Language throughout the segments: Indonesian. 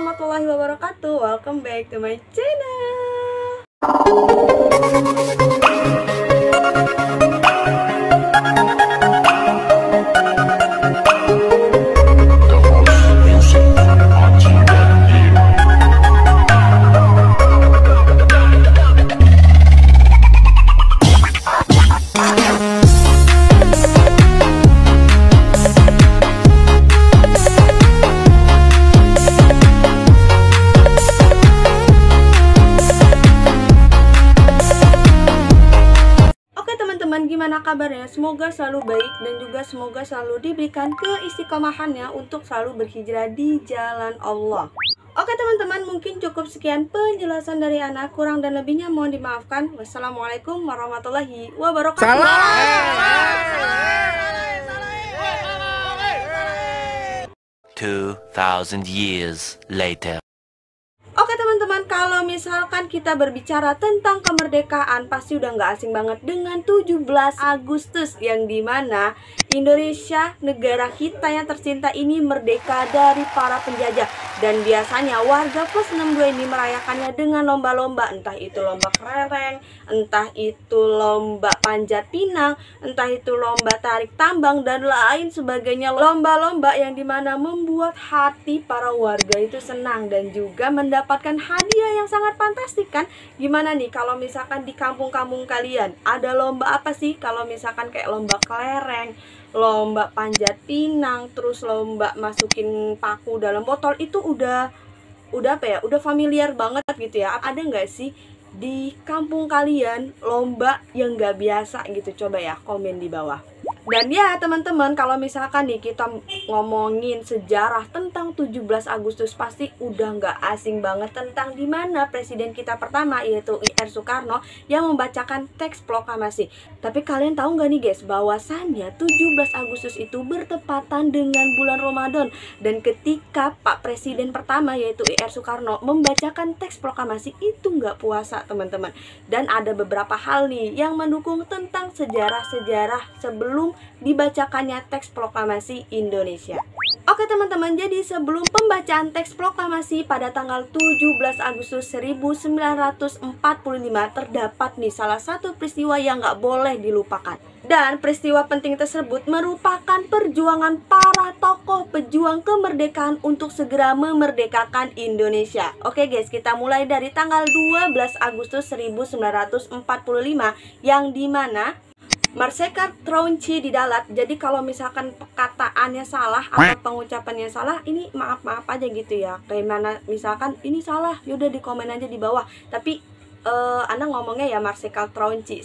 warahmatullahi wabarakatuh. Welcome back to my channel. Gimana kabarnya? Semoga selalu baik dan juga semoga selalu diberikan keistiqomahannya untuk selalu berhijrah di jalan Allah. Oke teman-teman, mungkin cukup sekian penjelasan dari anak. Kurang dan lebihnya mohon dimaafkan. Wassalamualaikum warahmatullahi wabarakatuh. 2000 years later. Oke teman-teman, kalau misalkan kita berbicara tentang kemerdekaan, pasti udah nggak asing banget dengan 17 Agustus, yang dimana Indonesia, negara kita yang tercinta ini merdeka dari para penjajah. Dan biasanya warga plus 62 ini merayakannya dengan lomba-lomba, entah itu lomba kelereng, entah itu lomba panjat pinang, entah itu lomba tarik tambang, dan lain sebagainya. Lomba-lomba yang dimana membuat hati para warga itu senang dan juga mendapatkan hadiah yang sangat fantastik kan. Gimana nih kalau misalkan di kampung-kampung kalian ada lomba apa sih? Kalau misalkan kayak lomba kelereng, lomba panjat pinang, terus lomba masukin paku dalam botol, itu udah apa ya, udah familiar banget gitu ya. Ada nggak sih di kampung kalian lomba yang nggak biasa gitu? Coba ya komen di bawah. Dan ya teman-teman, kalau misalkan nih kita ngomongin sejarah tentang 17 Agustus, pasti udah nggak asing banget tentang dimana presiden kita pertama, yaitu I.R. Soekarno, yang membacakan teks proklamasi. Tapi kalian tahu nggak nih guys, bahwasannya 17 Agustus itu bertepatan dengan bulan Ramadan. Dan ketika Pak Presiden pertama, yaitu I.R. Soekarno, membacakan teks proklamasi, itu nggak puasa teman-teman. Dan ada beberapa hal nih yang mendukung tentang sejarah-sejarah sebelum dibacakannya teks proklamasi Indonesia. Oke teman-teman, jadi sebelum pembacaan teks proklamasi pada tanggal 17 Agustus 1945 terdapat nih salah satu peristiwa yang nggak boleh dilupakan. Dan peristiwa penting tersebut merupakan perjuangan para tokoh pejuang kemerdekaan untuk segera memerdekakan Indonesia. Oke guys, kita mulai dari tanggal 12 Agustus 1945 yang dimana Marsecar Tronci didalat. Jadi kalau misalkan perkataannya salah atau pengucapannya salah, ini maaf-maaf aja gitu ya. Kayak mana misalkan ini salah, yaudah di komen aja di bawah. Tapi Anda ngomongnya ya Marsecar Tronci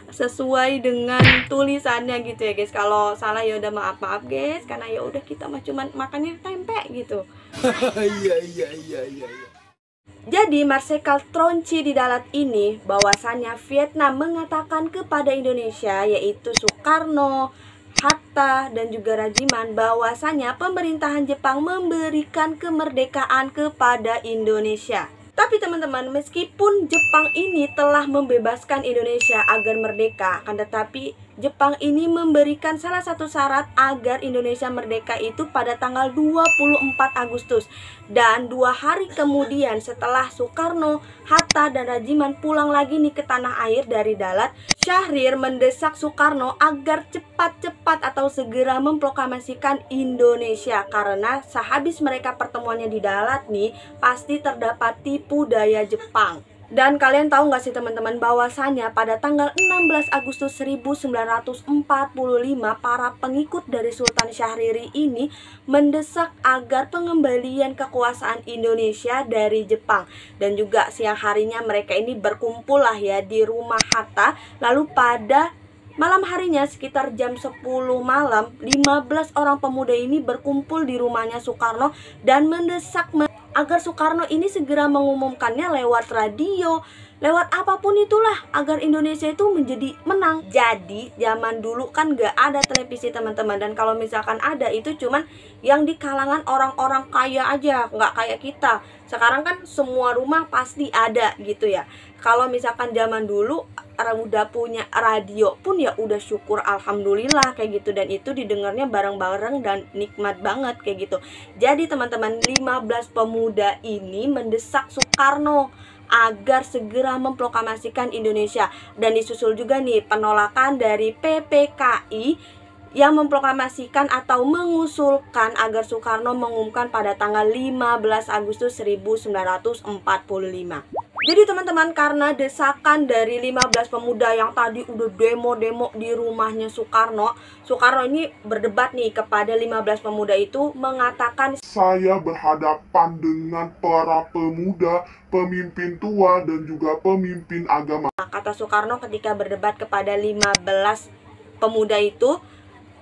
sesuai dengan tulisannya gitu ya guys. Kalau salah ya udah maaf-maaf guys, karena ya udah kita mah cuman makannya tempe gitu. Iya. Jadi Marsecar Tronci didalat ini bahwasannya Vietnam mengatakan kepada Indonesia, yaitu Soekarno, Hatta, dan juga Rajiman, bahwasannya pemerintahan Jepang memberikan kemerdekaan kepada Indonesia. Tapi teman-teman, meskipun Jepang ini telah membebaskan Indonesia agar merdeka, akan tetapi Jepang ini memberikan salah satu syarat agar Indonesia merdeka itu pada tanggal 24 Agustus. Dan 2 hari kemudian setelah Soekarno, Hatta, dan Rajiman pulang lagi nih ke tanah air dari Dalat, Syahrir mendesak Soekarno agar cepat-cepat atau segera memproklamasikan Indonesia. Karena sehabis mereka pertemuannya di Dalat nih, pasti terdapat tipu daya Jepang. Dan kalian tahu nggak sih teman-teman, bahwasannya pada tanggal 16 Agustus 1945 para pengikut dari Sultan Syahrir ini mendesak agar pengembalian kekuasaan Indonesia dari Jepang. Dan juga siang harinya mereka ini berkumpul lah ya di rumah Hatta. Lalu pada malam harinya sekitar jam 10 malam, 15 orang pemuda ini berkumpul di rumahnya Soekarno dan mendesak agar Soekarno ini segera mengumumkannya lewat radio, lewat apapun itulah, agar Indonesia itu menjadi menang. Jadi zaman dulu kan gak ada televisi teman-teman, dan kalau misalkan ada itu cuman yang di kalangan orang-orang kaya aja, nggak kayak kita. Sekarang kan semua rumah pasti ada gitu ya. Kalau misalkan zaman dulu udah punya radio pun ya udah syukur alhamdulillah kayak gitu, dan itu didengarnya bareng-bareng dan nikmat banget kayak gitu. Jadi teman-teman, 15 pemuda ini mendesak Soekarno agar segera memproklamasikan Indonesia, dan disusul juga nih penolakan dari PPKI yang memproklamasikan atau mengusulkan agar Soekarno mengumumkan pada tanggal 15 Agustus 1945. Jadi teman-teman, karena desakan dari 15 pemuda yang tadi udah demo-demo di rumahnya Soekarno ini berdebat nih kepada 15 pemuda itu, mengatakan, saya berhadapan dengan para pemuda, pemimpin tua dan juga pemimpin agama. kata Soekarno ketika berdebat kepada 15 pemuda itu,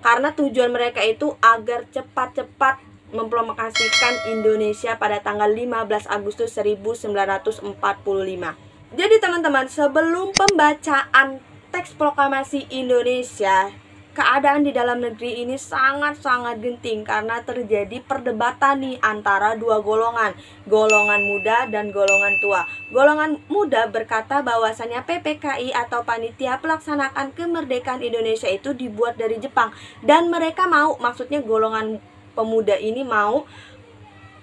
karena tujuan mereka itu agar cepat-cepat memproklamasikan Indonesia pada tanggal 15 Agustus 1945. Jadi teman-teman, sebelum pembacaan teks proklamasi Indonesia, keadaan di dalam negeri ini sangat-sangat genting karena terjadi perdebatan nih antara dua golongan muda dan golongan tua. Golongan muda berkata bahwasanya PPKI atau Panitia Pelaksanaan Kemerdekaan Indonesia itu dibuat dari Jepang, dan mereka mau, maksudnya golongan pemuda ini mau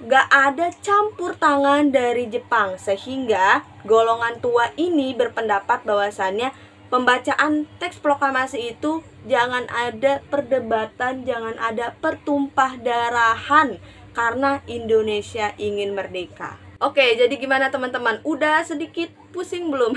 gak ada campur tangan dari Jepang, sehingga golongan tua ini berpendapat bahwasannya pembacaan teks proklamasi itu jangan ada perdebatan, jangan ada pertumpah darahan karena Indonesia ingin merdeka. Oke, jadi gimana teman-teman? Udah sedikit pusing belum?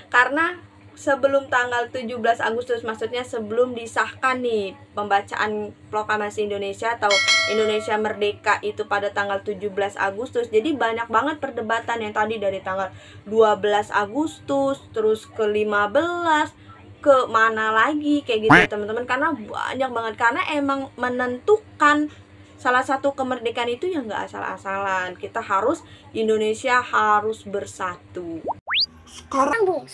Karena sebelum tanggal 17 Agustus, maksudnya sebelum disahkan nih pembacaan proklamasi Indonesia atau Indonesia Merdeka itu pada tanggal 17 Agustus. Jadi banyak banget perdebatan yang tadi dari tanggal 12 Agustus terus ke 15 ke mana lagi kayak gitu ya teman-teman, karena banyak banget, karena emang menentukan salah satu kemerdekaan itu ya nggak asal-asalan. Kita harus, Indonesia harus bersatu. Sekarang Bu,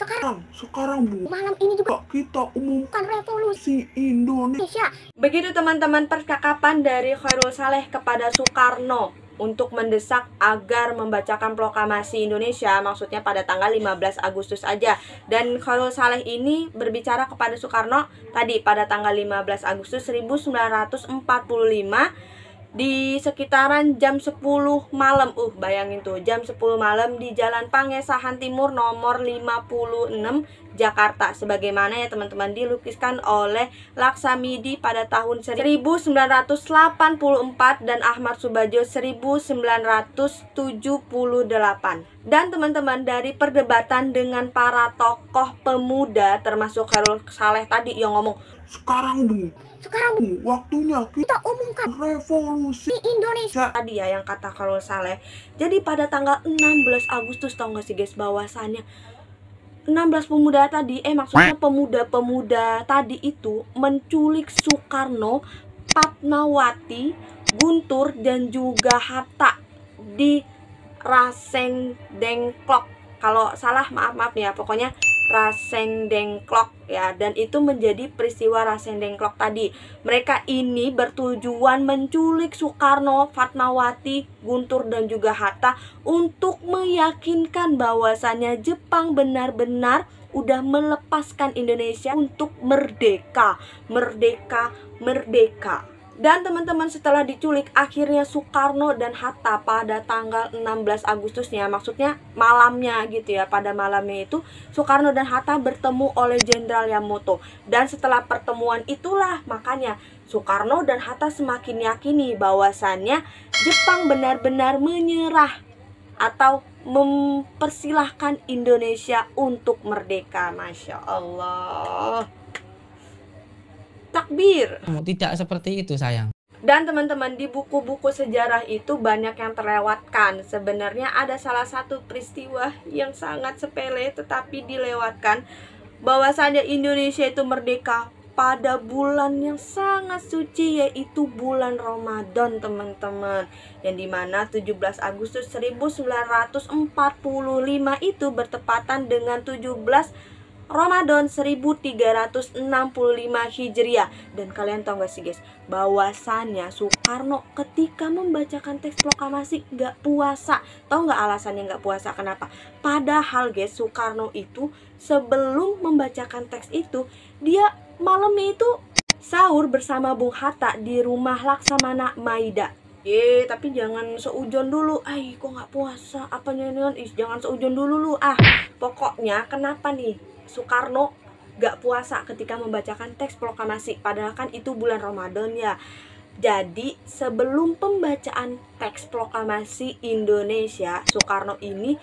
malam ini juga kita umumkan revolusi Indonesia. Begitu teman-teman percakapan dari Chairul Saleh kepada Soekarno untuk mendesak agar membacakan proklamasi Indonesia, maksudnya pada tanggal 15 Agustus aja. Dan Chairul Saleh ini berbicara kepada Soekarno tadi pada tanggal 15 Agustus 1945 di sekitaran jam 10 malam. Bayangin tuh, jam 10 malam di Jalan Pangesahan Timur nomor 56 Jakarta, sebagaimana ya teman-teman dilukiskan oleh Laksamidi pada tahun 1984 dan Ahmad Subadjo 1978. Dan teman-teman, dari perdebatan dengan para tokoh pemuda termasuk Chairul Saleh tadi yang ngomong, Sekarang Bu, waktunya kita umumkan revolusi Indonesia. Tadi ya yang kata Chairul Saleh. Jadi pada tanggal 16 Agustus, tau gak sih guys, bahwasannya 16 pemuda tadi, maksudnya pemuda-pemuda tadi itu menculik Soekarno, Fatmawati, Guntur dan juga Hatta di Raseng Dengklok. Kalau salah maaf ya, pokoknya Raseng Dengklok ya. Dan itu menjadi peristiwa Raseng Dengklok tadi. Mereka ini bertujuan menculik Soekarno, Fatmawati, Guntur dan juga Hatta untuk meyakinkan bahwasannya Jepang benar-benar udah melepaskan Indonesia untuk merdeka. Dan teman-teman, setelah diculik, akhirnya Soekarno dan Hatta pada tanggal 16 Agustusnya, maksudnya malamnya gitu ya, pada malamnya itu Soekarno dan Hatta bertemu oleh Jenderal Yamamoto. Dan setelah pertemuan itulah makanya Soekarno dan Hatta semakin yakini bahwasannya Jepang benar-benar menyerah atau mempersilahkan Indonesia untuk merdeka. Masya Allah, takbir. Tidak seperti itu sayang. Dan teman-teman, di buku-buku sejarah itu banyak yang terlewatkan. Sebenarnya ada salah satu peristiwa yang sangat sepele tetapi dilewatkan, bahwasanya Indonesia itu merdeka pada bulan yang sangat suci, yaitu bulan Ramadan teman-teman, yang dimana 17 Agustus 1945 itu bertepatan dengan 17 Ramadan 1365 Hijriah. Dan kalian tahu gak sih guys, bahwasannya Soekarno ketika membacakan teks proklamasi gak puasa. Tahu gak alasannya gak puasa? Kenapa? Padahal guys, Soekarno itu sebelum membacakan teks itu, dia malamnya itu sahur bersama Bung Hatta di rumah Laksamana Maida. Tapi jangan seujon dulu. Kok nggak puasa? Apanya ini? Jangan seujon dulu lu. Pokoknya kenapa nih Soekarno nggak puasa ketika membacakan teks proklamasi? Padahal kan itu bulan Ramadan ya. Jadi sebelum pembacaan teks proklamasi Indonesia, Soekarno ini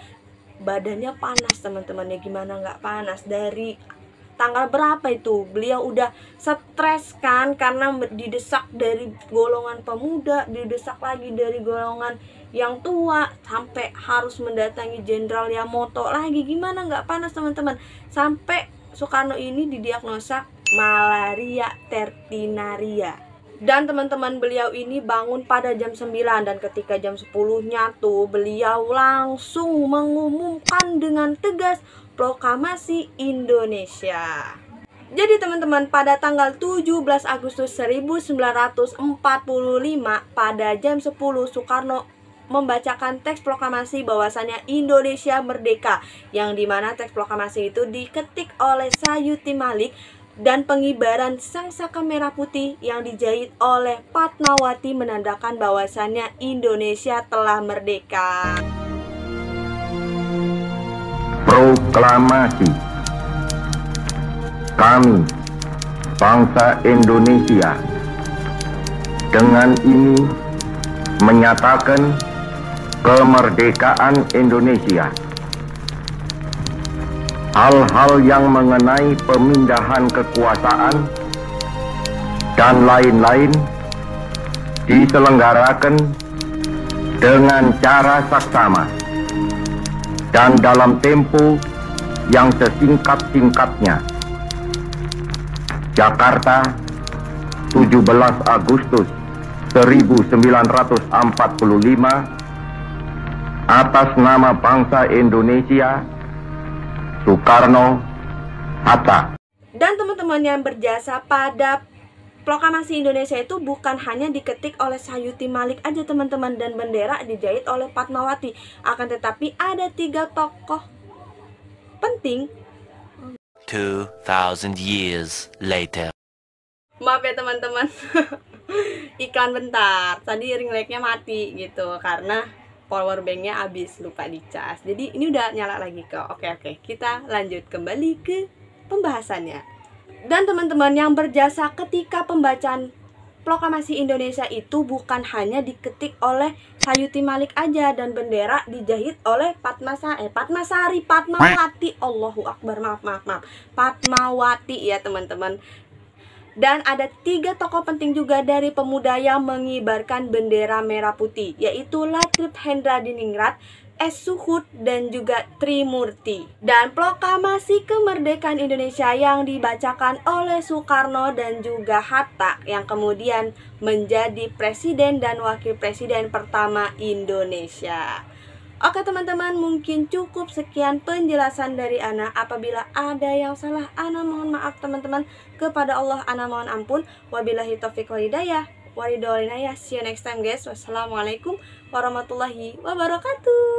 badannya panas teman-teman. Ya gimana nggak panas? Dari tanggal berapa itu beliau udah stres kan, karena didesak dari golongan pemuda, didesak lagi dari golongan yang tua, sampai harus mendatangi Jenderal Yamamoto lagi. Gimana nggak panas teman-teman? Sampai Soekarno ini didiagnosa malaria tertinaria. Dan teman-teman, beliau ini bangun pada jam 9, dan ketika jam 10-nya tuh beliau langsung mengumumkan dengan tegas proklamasi Indonesia. Jadi teman-teman, pada tanggal 17 Agustus 1945 pada jam 10 Soekarno membacakan teks proklamasi bahwasannya Indonesia merdeka, yang dimana teks proklamasi itu diketik oleh Sayuti Malik, dan pengibaran sangsaka merah putih yang dijahit oleh Fatmawati menandakan bahwasannya Indonesia telah merdeka. Proklamasi. Kami, bangsa Indonesia, dengan ini menyatakan kemerdekaan Indonesia. Hal-hal yang mengenai pemindahan kekuasaan dan lain-lain diselenggarakan dengan cara saksama dan dalam tempo yang sesingkat-singkatnya. Jakarta, 17 Agustus 1945, atas nama bangsa Indonesia, Soekarno, Hatta. Dan teman-teman yang berjasa pada proklamasi Indonesia itu bukan hanya diketik oleh Sayuti Malik aja teman-teman, dan bendera dijahit oleh Fatmawati. Akan tetapi ada 3 tokoh penting. 2,000 years later. Maaf ya teman-teman, iklan bentar. Tadi ring lightnya mati gitu karena power banknya habis, lupa dicas. Jadi ini udah nyala lagi kok. Oke, kita lanjut kembali ke pembahasannya. Dan teman-teman yang berjasa ketika pembacaan proklamasi Indonesia itu bukan hanya diketik oleh Sayuti Malik aja, dan bendera dijahit oleh Fatmawati. Allahu Akbar, maaf. Fatmawati ya teman-teman. Dan ada 3 tokoh penting juga dari pemuda yang mengibarkan bendera merah putih, yaitu Latif Hendradiningrat, S. Suhud, dan juga Trimurti. Dan proklamasi kemerdekaan Indonesia yang dibacakan oleh Soekarno dan juga Hatta, yang kemudian menjadi presiden dan wakil presiden pertama Indonesia. Oke teman-teman, mungkin cukup sekian penjelasan dari Ana. Apabila ada yang salah, Ana mohon maaf teman-teman. Kepada Allah Ana mohon ampun. Wabillahi taufiq wal hidayah. See you next time guys. Wassalamualaikum warahmatullahi wabarakatuh.